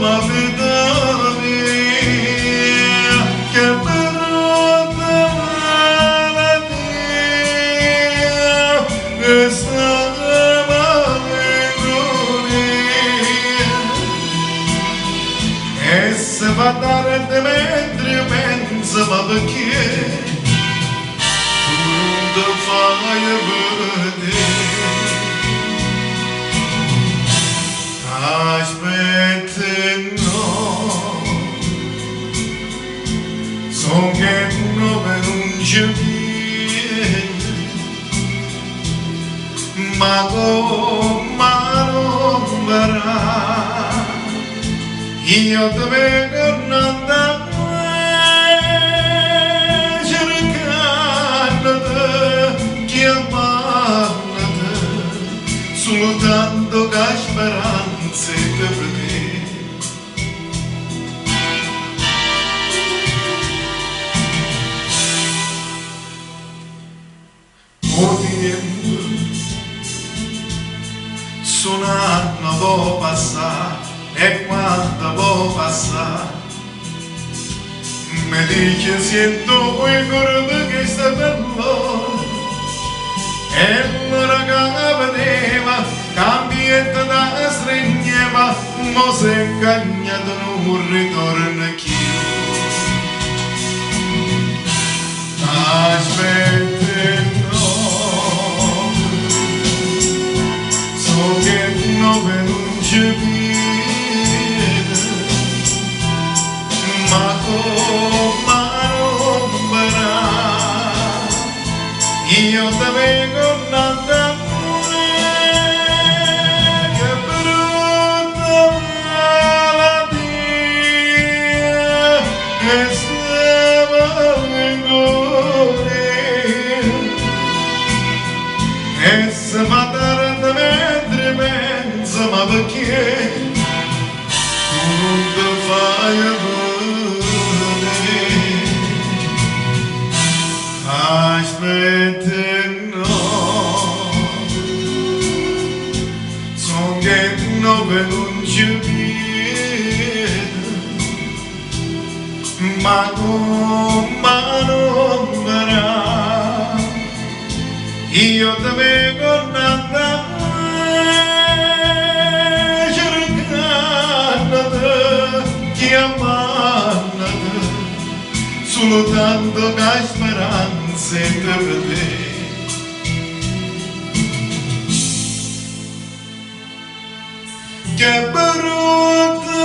la vita mia, che brutta malattia, questa malinconia, e se va tardi mentre io penso, ma perché tu non ti fai vedere? Aspetta, no, so che no per non ci viene, ma come non verrà, io ti vengo a cercando, chiamando, soltanto che speranze per te. O tempo, su un anno può passare, e quando può passare, mi dice sento quei corpi che sta per loro, e l'ora che vedeva, cambietta da stringeva, mo se ingagnato non ritorna più. Aspetta, no, so che no per non ci viene, ma come non verrà, io ti vengo a dare, che brutta malattia, che stava in cuore, e se fa tardi mentre penso, ma perché tu non ti fai vedere? Aspetta, no, so che no per non ci viene, ma come non verrà, io ti vengo a dare, cercando, chiamando, soltanto che speranze per te. Che brutta